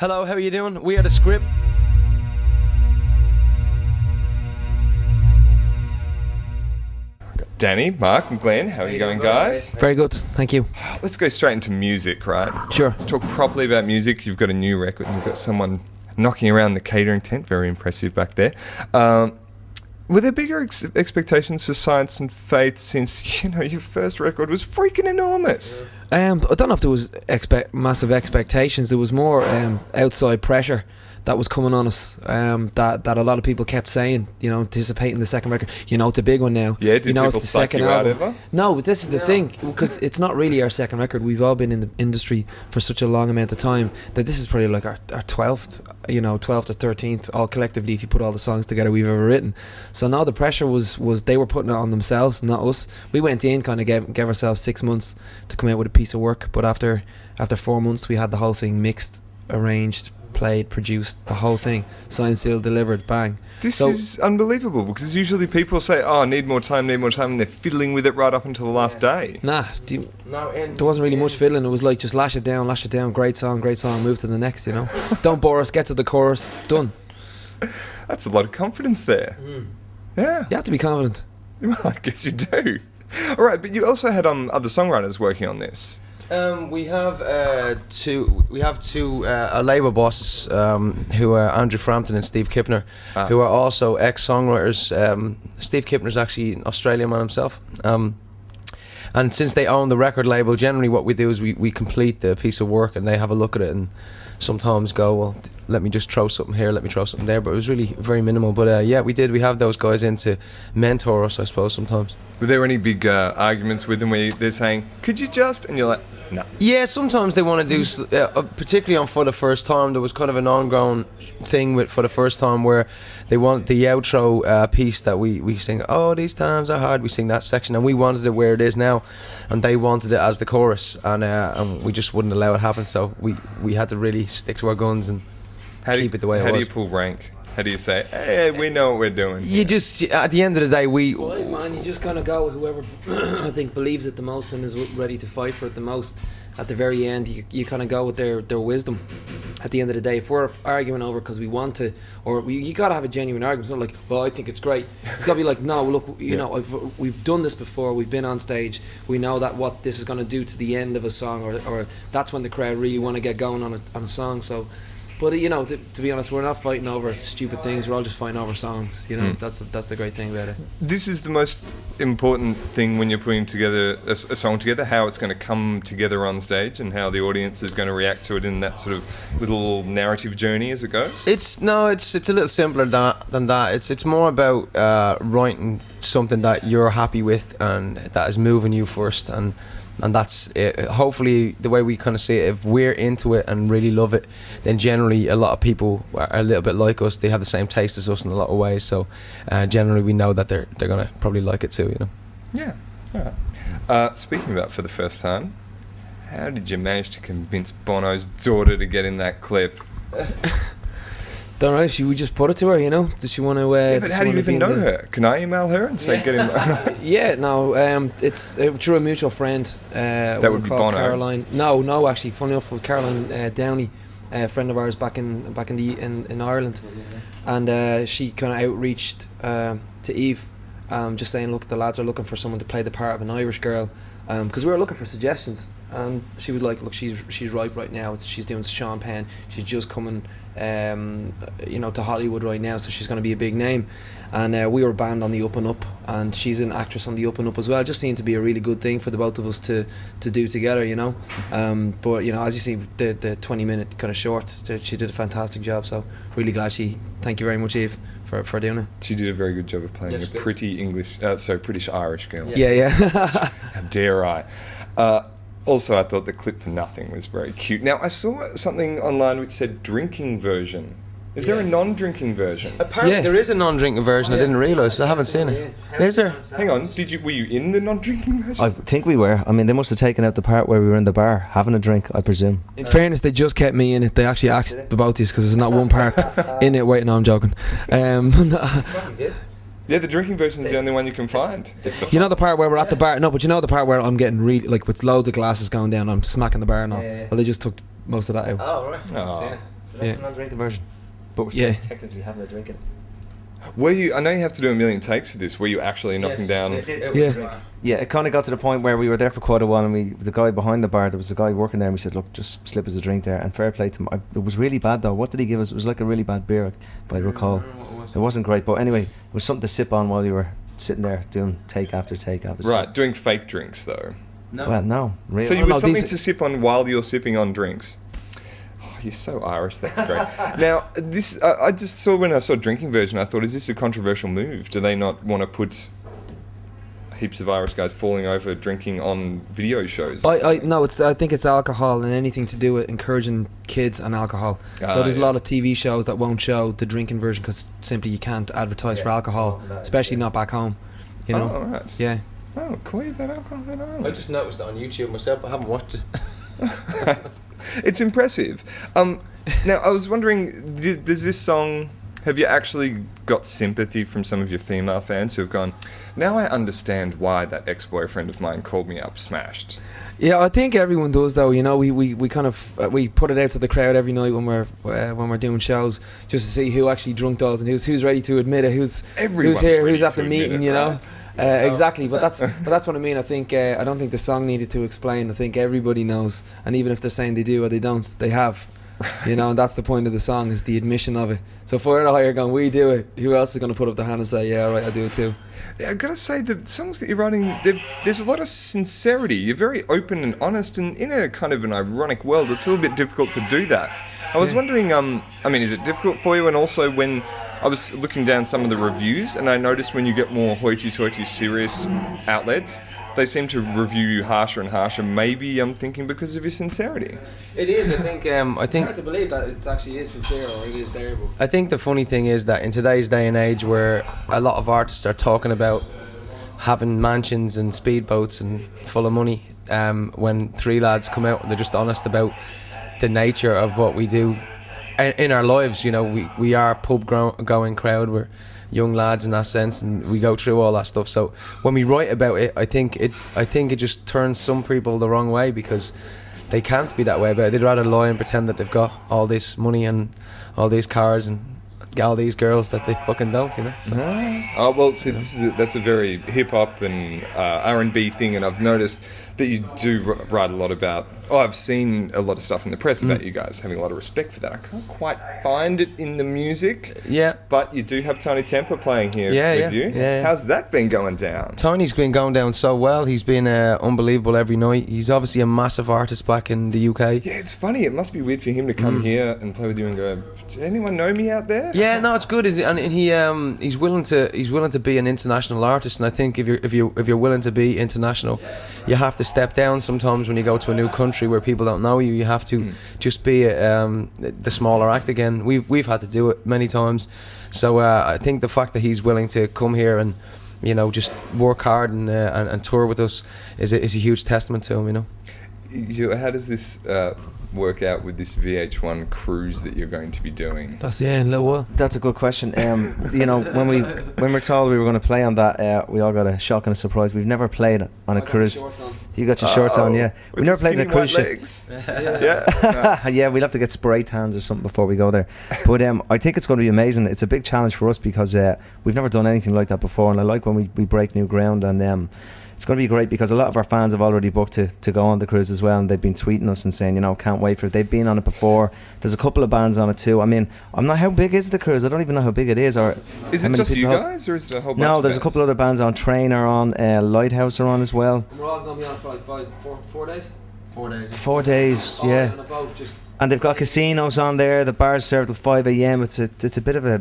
Hello, how are you doing? We are The Script. Danny, Mark and Glenn, how are you going, guys? Very good, thank you. Let's go straight into music, right? Sure. Let's talk properly about music. You've got a new record and you've got someone knocking around the catering tent. Very impressive back there. Were there bigger expectations for Science and Faith since, your first record was freaking enormous? I don't know if there was massive expectations. There was more outside pressure that was coming on us, that a lot of people kept saying, anticipating the second record. It's a big one now. Yeah, did people it's the psych second you out album. ever? No, but this is the thing, because it's not really our second record. We've all been in the industry for such a long amount of time that this is probably like our 12th, 12th or 13th, all collectively, if you put all the songs together we've ever written. So now the pressure was they were putting it on themselves, not us. We went in, kind of gave ourselves 6 months to come out with a piece of work, but after 4 months we had the whole thing mixed, arranged, played, produced, the whole thing, signed, sealed, delivered, bang. This is unbelievable, because usually people say, need more time, and they're fiddling with it right up until the last day. Nah, there wasn't really much fiddling. It was like, just lash it down, great song, move to the next, Don't bore us, get to the chorus, done. That's a lot of confidence there. Yeah. You have to be confident. Well, I guess you do. All right, but you also had other songwriters working on this. We have two our label bosses who are Andrew Frampton and Steve Kipner, who are also ex-songwriters. Steve Kipner's actually an Australian man himself. And since they own the record label, generally what we do is we complete the piece of work and they have a look at it and sometimes go, well, let me just throw something here, let me throw something there. But it was really very minimal. But we have those guys in to mentor us, I suppose, sometimes. Were there any big arguments with them where they're saying, could you just? And you're like, no. Yeah, sometimes they want to do, particularly on For the First Time, there was kind of an ongoing thing with For the First Time where they want the outro piece that we sing, oh, these times are hard, we sing that section, and we wanted it where it is now, and they wanted it as the chorus, and we just wouldn't allow it happen, so we had to really stick to our guns and keep it the way it was. How do you pull rank? How do you say, hey, we know what we're doing? You just, at the end of the day, Fine, man, you just kind of go with whoever I think believes it the most and is ready to fight for it the most. At the very end, you kind of go with their wisdom. At the end of the day, if we're arguing over because we want to, you got to have a genuine argument. It's not like, well, I think it's great. It's got to be like, no, look, we've done this before. We've been on stage. We know that what this is going to do to the end of a song, or that's when the crowd really want to get going on a song. So. But to be honest, we're not fighting over stupid things. We're all just fighting over songs. That's the great thing about it. This is the most important thing when you're putting together a song together. How it's going to come together on stage, and how the audience is going to react to it in that sort of little narrative journey as it goes. It's a little simpler than that. It's more about writing something that you're happy with and that is moving you first, and that's it. Hopefully the way we kind of see it, if we're into it and really love it, then generally a lot of people are a little bit like us. They have the same taste as us in a lot of ways, so generally we know that they're going to probably like it too, Yeah. All right. Speaking about For the First Time, how did you manage to convince Bono's daughter to get in that clip? Don't know, should we just put it to her, Does she want to... but how do you even know her? Can I email her and say get in... Yeah, no, it's through a mutual friend. That would be Bono. Caroline. No, actually, funny enough, with Caroline Downey, a friend of ours back in Ireland. And she kind of outreached to Eve, just saying, look, the lads are looking for someone to play the part of an Irish girl. Because we were looking for suggestions, and she was like, look, she's ripe right now. She's doing Sean Penn. She's just coming to Hollywood right now, so she's going to be a big name. And we were banned on the up and up, and she's an actress on the up and up as well. It just seemed to be a really good thing for the both of us to do together, But as you see, the 20-minute kind of short, she did a fantastic job. So really glad thank you very much, Eve, for doing it. She did a very good job of playing pretty British Irish girl. Yeah. How dare I? Also, I thought the clip for Nothing was very cute. Now, I saw something online which said drinking version. Is there a non-drinking version? Apparently there is a non-drinking version. I didn't realise. I haven't seen it. Is there? Hang on. Were you in the non-drinking version? I think we were. I mean, they must have taken out the part where we were in the bar having a drink, I presume. In fairness, they just kept me in it. They actually asked about this because there's not one part in it. Wait, no, I'm joking. Yeah, the drinking version is the only one you can find. It's the the part where we're at the bar? No, but the part where I'm getting really, with loads of glasses going down, I'm smacking the bar and all. Well, they just took most of that out. Oh, right. So that's Yeah. the non-drinking version. But we're Yeah. technically having a drink in it. Were you? I know you have to do a million takes for this. Were you actually knocking down? Yeah. Yeah, it kind of got to the point where we were there for quite a while, and the guy behind the bar, there was a guy working there, and we said, look, just slip us a drink there, and fair play to him. It was really bad though. What did he give us? It was like a really bad beer, if I recall. It wasn't great, but anyway, it was something to sip on while you were sitting there doing take after take after take. Right, doing fake drinks though. No. Well, no, really. So you Oh, were no, something these- to sip on while you're sipping on drinks. Oh, you're so Irish. That's great. Now, this I just saw when I saw drinking version. I thought, is this a controversial move? Do they not want to put heaps of Irish guys falling over drinking on video shows? I think it's alcohol and anything to do with encouraging kids on alcohol. So there's a lot of TV shows that won't show the drinking version because simply you can't advertise for alcohol, especially not back home. You know. Oh, all right. Yeah. Oh, cool about alcohol in Ireland. I just noticed it on YouTube myself. I haven't watched it. It's impressive. Now, I was wondering, does this song, have you actually got sympathy from some of your female fans who have gone, now I understand why that ex-boyfriend of mine called me up smashed? Yeah, I think everyone does though. You know, we kind of we put it out to the crowd every night when we're doing shows, just to see who actually drunk does and who's ready to admit it, who's Everyone's here, ready who's at to the admit meeting. it, You know, right? exactly. But that's what I mean. I think I don't think the song needed to explain. I think everybody knows, and even if they're saying they do or they don't, they have. You know, and that's the point of the song, is the admission of it. So if we're out here going, we do it, who else is going to put up their hand and say, yeah, all right, I do it too? Yeah, I gotta say, the songs that you're writing, there's a lot of sincerity. You're very open and honest, and in a kind of an ironic world, it's a little bit difficult to do that. I was wondering, I mean, is it difficult for you? And also, when I was looking down some of the reviews, and I noticed when you get more hoity-toity serious outlets, they seem to review you harsher and harsher. Maybe I'm thinking because of your sincerity. It is. I think. It's hard to believe that it actually is sincere or it is terrible. I think the funny thing is that in today's day and age, where a lot of artists are talking about having mansions and speedboats and full of money, when three lads come out and they're just honest about the nature of what we do in our lives. You know, we are a pub going crowd. We're young lads in that sense, and we go through all that stuff. So when we write about it, I think it just turns some people the wrong way, because they can't be that way about it. They'd rather lie and pretend that they've got all this money and all these cars and all these girls that they fucking don't, you know. So. Oh, well, see, that's a very hip-hop and R&B thing, and I've noticed that you do write a lot about... Oh, I've seen a lot of stuff in the press about you guys having a lot of respect for that. I can't quite find it in the music. Yeah. But you do have Tony Temper playing here with you. Yeah. How's that been going down? Tony's been going down so well. He's been unbelievable every night. He's obviously a massive artist back in the UK. Yeah, it's funny. It must be weird for him to come here and play with you and go, does anyone know me out there? Yeah, no, it's good. And he's willing to be an international artist. And I think if you're willing to be international, you have to step down sometimes when you go to a new country where people don't know you. You have to just be the smaller act again. We've had to do it many times. So I think the fact that he's willing to come here and, you know, just work hard and tour with us is a huge testament to him, you know. How does this work out with this VH1 cruise that you're going to be doing? That's in a little while. That's a good question. You know, when we're told we were going to play on that, we all got a shock and a surprise. We've never played on a cruise. You got your shorts on, yeah. We never played on a cruise ship. Yeah. Nice. Yeah, we'll have to get spray tans or something before we go there. But I think it's going to be amazing. It's a big challenge for us because we've never done anything like that before, and I like when we break new ground, and it's going to be great because a lot of our fans have already booked to go on the cruise as well, and they've been tweeting us and saying, you know, can't wait for it. They've been on it before. There's a couple of bands on it too. I mean, I'm not, how big is the cruise? I don't even know how big it is. Or is it just you guys, or is there a whole bunch No, of there's a bands? couple other bands on. Train are on, Lighthouse are on as well. And we're all going to be on for like 4 days? 4 days. 4 days, yeah. On a boat, just And they've got casinos on there. The bar's served at 5 a.m. It's a bit of a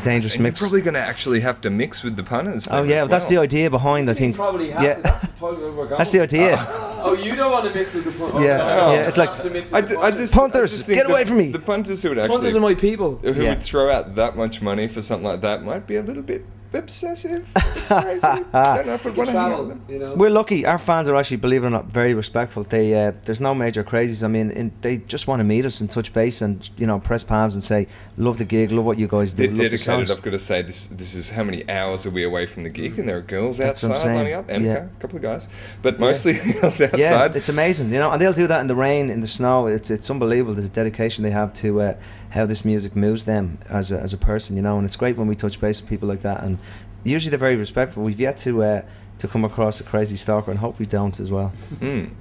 dangerous And mix. you're probably going to actually have to mix with the punters. Oh yeah, that's the idea behind. I think. probably have Yeah. to. That's the point where we're going. That's the idea. Oh, you don't want to mix with the punters? Yeah, yeah, it's like, Punters, think get away that from me. The punters who would Punters actually are my people. who Yeah. would throw out that much money for something like that might be a little bit obsessive, crazy. Don't know if I'd want to hang out with them. You know. We're lucky. Our fans are actually, believe it or not, very respectful. They there's no major crazies. I mean, they just want to meet us and touch base and press palms and say, love the gig, love what you guys do. They're love the dedicated. songs. I've got to say, this is how many hours are we away from the gig, and there are girls That's what I'm outside saying. lining up, and Yeah. a couple of guys, but mostly girls outside. Yeah, it's amazing, and they'll do that in the rain, in the snow. It's unbelievable the dedication they have to how this music moves them as a person, and it's great when we touch base with people like that. And usually they're very respectful. We've yet to come across a crazy stalker, and hope we don't as well.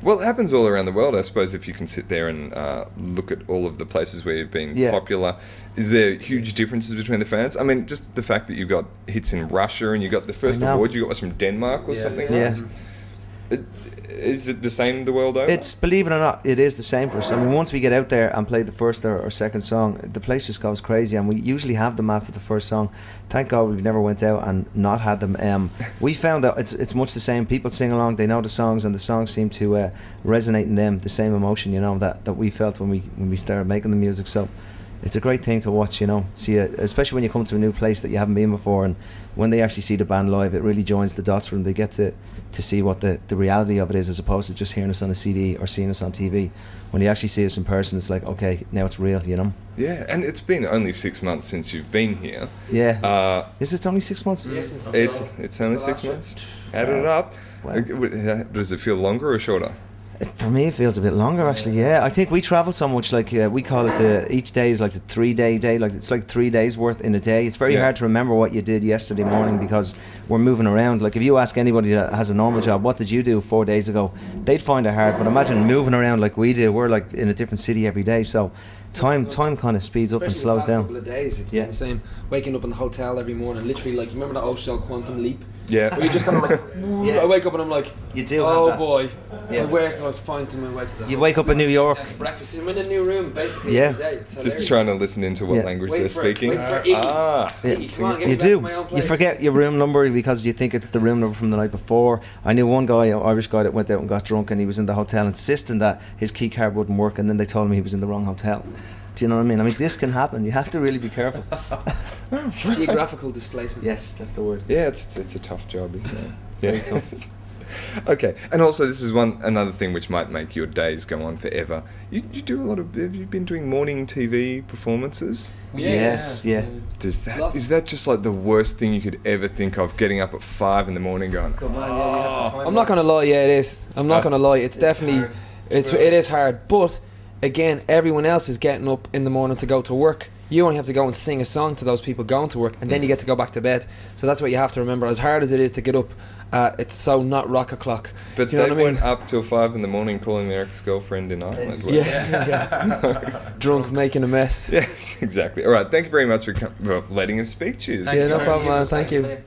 Well, it happens all around the world, I suppose. If you can sit there and look at all of the places where you've been popular, is there huge differences between the fans? I mean, just the fact that you've got hits in Russia and you got the first award you got was from Denmark or something. Yeah. Is it the same the world over? It's, believe it or not, it is the same for us. I mean, once we get out there and play the first or second song, the place just goes crazy, and we usually have them after the first song. Thank God we've never went out and not had them. We found that it's much the same. People sing along, they know the songs, and the songs seem to resonate in them, the same emotion, that we felt when we started making the music. So it's a great thing to watch, see it, especially when you come to a new place that you haven't been before, and when they actually see the band live, it really joins the dots for them. They get to see what the reality of it is, as opposed to just hearing us on a CD or seeing us on TV. When you actually see us in person, it's like, okay, now it's real, Yeah, and it's been only 6 months since you've been here. Yeah. Is it only 6 months? Yes, It's only 6 months. Added it up. Wow. Does it feel longer or shorter? For me, it feels a bit longer, actually. Yeah, I think we travel so much. Like we call it each day is like a 3-day day. Like it's like 3 days worth in a day. It's very hard to remember what you did yesterday morning because we're moving around. Like if you ask anybody that has a normal job, what did you do 4 days ago? They'd find it hard. But imagine moving around like we do. We're like in a different city every day. So time kind of speeds up and slows down. Couple of days, it's been the same. Waking up in the hotel every morning, literally, like, you remember that old show Quantum Leap? Yeah. Where you just kind of like, I wake up and I'm like, You do oh have that. boy, Yeah. where's the find to my way to the You wake up in New York. breakfast? I'm in a new room basically Yeah. every day. It's Just hilarious. trying to listen into what language Waiting they're for it, speaking. waiting for it. Iggy. Yeah. Iggy, come on, get me You back to do. my own You place. forget your room number because you think it's the room number from the night before. I knew one guy, an Irish guy, that went out and got drunk, and he was in the hotel insisting that his key card wouldn't work, and then they told him he was in the wrong hotel. Do you know what I mean? I mean, this can happen. You have to really be careful. Geographical displacement. Yes, that's the word. Yeah, it's a tough job, isn't it? Very Yeah. tough. Okay, and also this is another thing which might make your days go on forever. You do a lot of. Have you been doing morning TV performances? Yes, yeah. Is that just like the worst thing you could ever think of? Getting up at 5 in the morning, going, I'm not gonna lie, yeah, it is. I'm not gonna lie. It's definitely, hard. it is hard. But again, everyone else is getting up in the morning to go to work. You only have to go and sing a song to those people going to work, and then you get to go back to bed. So that's what you have to remember. As hard as it is to get up, it's so not rock o'clock. But Do you know they what I mean? weren't up till 5 in the morning calling their ex-girlfriend in Ireland. were they? Yeah. Drunk, making a mess. Yeah, exactly. All right, thank you very much for letting us speak to you. Yeah, no problem, man. Thank you.